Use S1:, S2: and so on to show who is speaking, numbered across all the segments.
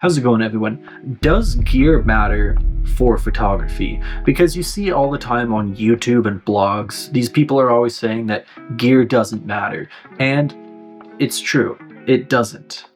S1: How's it going, everyone? Does gear matter for photography? Because you see all the time on YouTube and blogs, these people are always saying that gear doesn't matter. And it's true, it doesn't.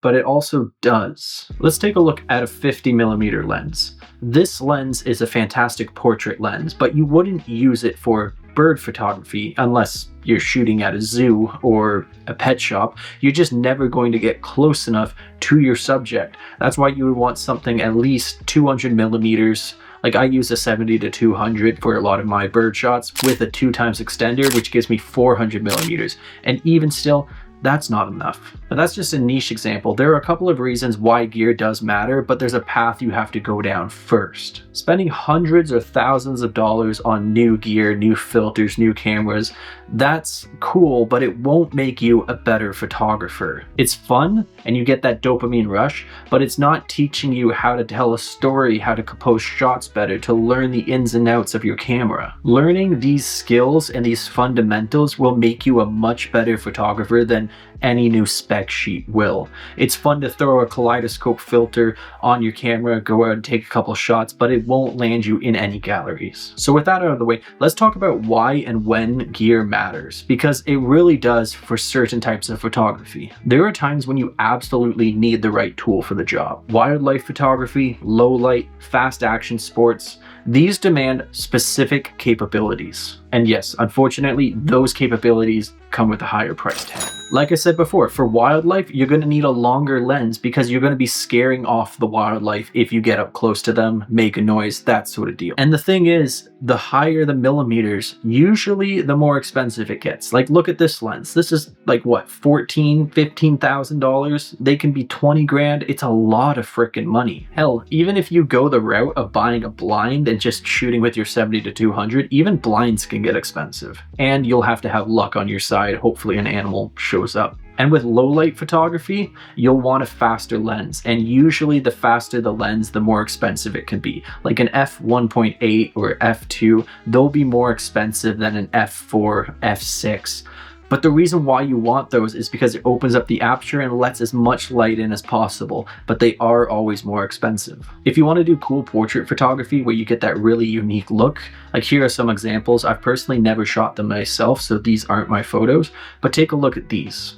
S1: But it also does. Let's take a look at a 50mm lens. This lens is a fantastic portrait lens, but you wouldn't use it for bird photography unless you're shooting at a zoo or a pet shop. You're just never going to get close enough to your subject. That's why you would want something at least 200mm. Like I use a 70-200 for a lot of my bird shots with a 2x extender, which gives me 400mm. And even still, that's not enough. Now that's just a niche example. There are a couple of reasons why gear does matter, but there's a path you have to go down first. Spending hundreds or thousands of dollars on new gear, new filters, new cameras, that's cool, but it won't make you a better photographer. It's fun and you get that dopamine rush, but it's not teaching you how to tell a story, how to compose shots better, to learn the ins and outs of your camera. Learning these skills and these fundamentals will make you a much better photographer than any new spec sheet will. It's fun to throw a kaleidoscope filter on your camera, go out and take a couple shots, but it won't land you in any galleries. So with that out of the way, let's talk about why and when gear matters, because it really does for certain types of photography. There are times when you absolutely need the right tool for the job. Wildlife photography, low light, fast action sports, these demand specific capabilities. And yes, unfortunately, those capabilities come with a higher price tag. Like I said before, for wildlife, you're going to need a longer lens because you're going to be scaring off the wildlife if you get up close to them, make a noise, that sort of deal. And the thing is, the higher the millimeters, usually the more expensive it gets. Like, look at this lens. This is like what, $14,000, $15,000? They can be 20 grand. It's a lot of freaking money. Hell, even if you go the route of buying a blind and just shooting with your 70-200, even blinds can get expensive. And you'll have to have luck on your side. Hopefully an animal shows up. And with low light photography, you'll want a faster lens. And usually the faster the lens, the more expensive it can be. Like an f1.8 or f2, they'll be more expensive than an f4, f6. But the reason why you want those is because it opens up the aperture and lets as much light in as possible, but they are always more expensive. If you want to do cool portrait photography where you get that really unique look, like here are some examples. I've personally never shot them myself, so these aren't my photos, but take a look at these.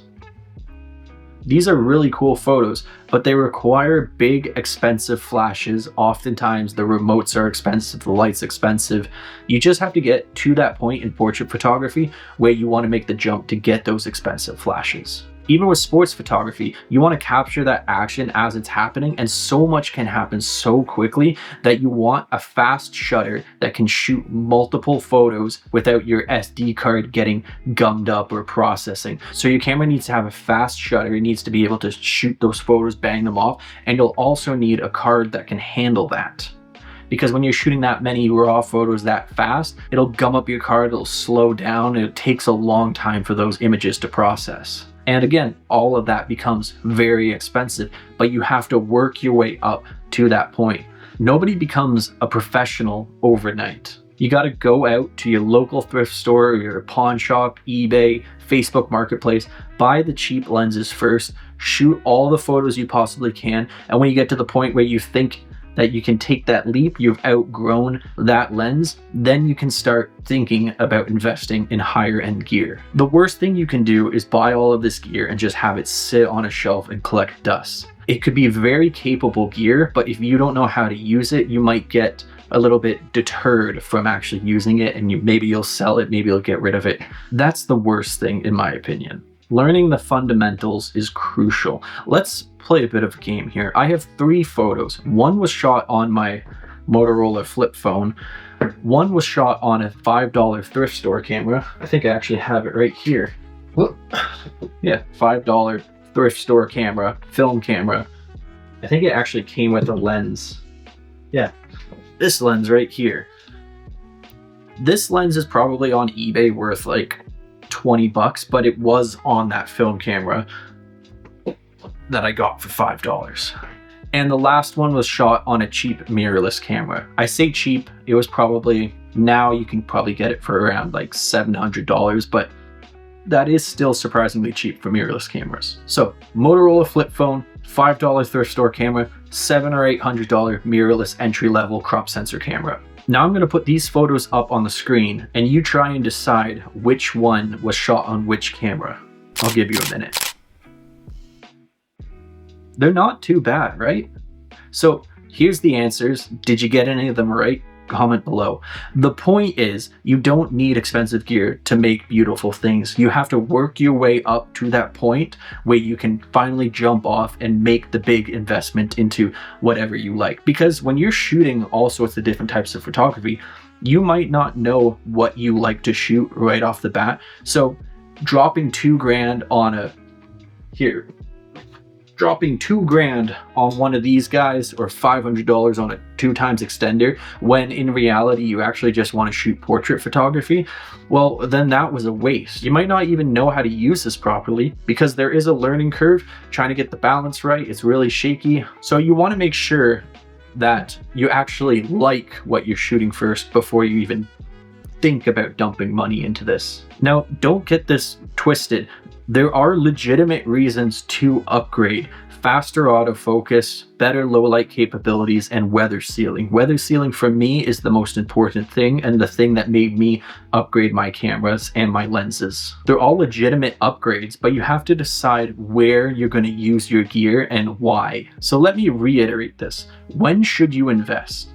S1: These are really cool photos, but they require big, expensive flashes. Oftentimes the remotes are expensive, the light's expensive. You just have to get to that point in portrait photography where you want to make the jump to get those expensive flashes. Even with sports photography, you want to capture that action as it's happening, and so much can happen so quickly that you want a fast shutter that can shoot multiple photos without your SD card getting gummed up or processing. So your camera needs to have a fast shutter. It needs to be able to shoot those photos, bang them off, and you'll also need a card that can handle that. Because when you're shooting that many raw photos that fast, it'll gum up your card, it'll slow down, and it takes a long time for those images to process. And again, all of that becomes very expensive, but you have to work your way up to that point. Nobody becomes a professional overnight. You got to go out to your local thrift store, your pawn shop, eBay, Facebook Marketplace, buy the cheap lenses first, shoot all the photos you possibly can, and when you get to the point where you think that you can take that leap, you've outgrown that lens, then you can start thinking about investing in higher end gear. The worst thing you can do is buy all of this gear and just have it sit on a shelf and collect dust. It could be very capable gear, but if you don't know how to use it, you might get a little bit deterred from actually using it, and maybe you'll sell it, maybe you'll get rid of it. That's the worst thing in my opinion. Learning the fundamentals is crucial. Let's play a bit of a game here. I have 3 photos. One was shot on my Motorola flip phone. One was shot on a $5 thrift store camera. I think I actually have it right here. Yeah, $5 thrift store camera, film camera. I think it actually came with a lens. Yeah, this lens right here. This lens is probably on eBay worth like 20 bucks, but it was on that film camera that I got for $5. And the last one was shot on a cheap mirrorless camera. I say cheap, it was probably, now you can probably get it for around like $700, but that is still surprisingly cheap for mirrorless cameras. So Motorola flip phone, $5 thrift store camera, $700 or $800 mirrorless entry-level crop sensor camera. Now I'm going to put these photos up on the screen and you try and decide which one was shot on which camera. I'll give you a minute. They're not too bad, right? So here's the answers. Did you get any of them right? Comment below. The point is, you don't need expensive gear to make beautiful things. You have to work your way up to that point where you can finally jump off and make the big investment into whatever you like. Because when you're shooting all sorts of different types of photography, you might not know what you like to shoot right off the bat. So dropping $2,000 on dropping $2,000 on one of these guys or $500 on a 2x extender, when in reality you actually just want to shoot portrait photography, well, then that was a waste. You might not even know how to use this properly because there is a learning curve trying to get the balance right. It's really shaky. So you want to make sure that you actually like what you're shooting first before you even think about dumping money into this. Now, don't get this twisted. There are legitimate reasons to upgrade: faster autofocus, better low light capabilities, and weather sealing. Weather sealing for me is the most important thing and the thing that made me upgrade my cameras and my lenses. They're all legitimate upgrades, but you have to decide where you're going to use your gear and why. So let me reiterate this. When should you invest?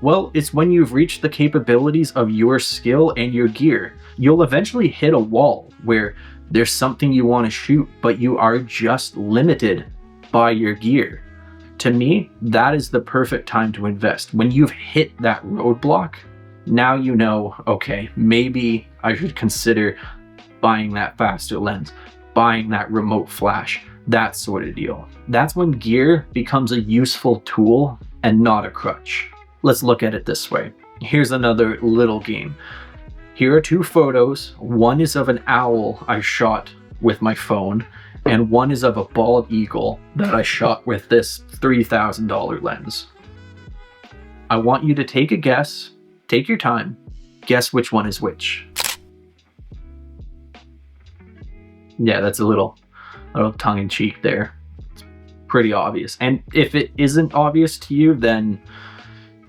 S1: Well, it's when you've reached the capabilities of your skill and your gear. You'll eventually hit a wall where there's something you want to shoot, but you are just limited by your gear. To me, that is the perfect time to invest. When you've hit that roadblock, now you know, okay, maybe I should consider buying that faster lens, buying that remote flash, that sort of deal. That's when gear becomes a useful tool and not a crutch. Let's look at it this way. Here's another little game. Here are two photos. One is of an owl I shot with my phone, and one is of a bald eagle that I shot with this $3,000 lens. I want you to take a guess, take your time, guess which one is which. Yeah, that's a little tongue-in-cheek there. It's pretty obvious. And if it isn't obvious to you, then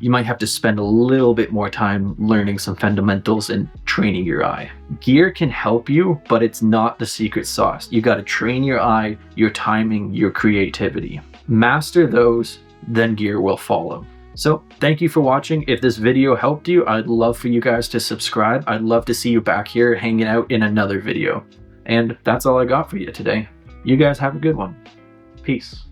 S1: you might have to spend a little bit more time learning some fundamentals and training your eye. Gear can help you, but it's not the secret sauce. You got to train your eye, your timing, your creativity. Master those, then gear will follow. So thank you for watching. If this video helped you, I'd love for you guys to subscribe. I'd love to see you back here hanging out in another video. And that's all I got for you today. You guys have a good one. Peace.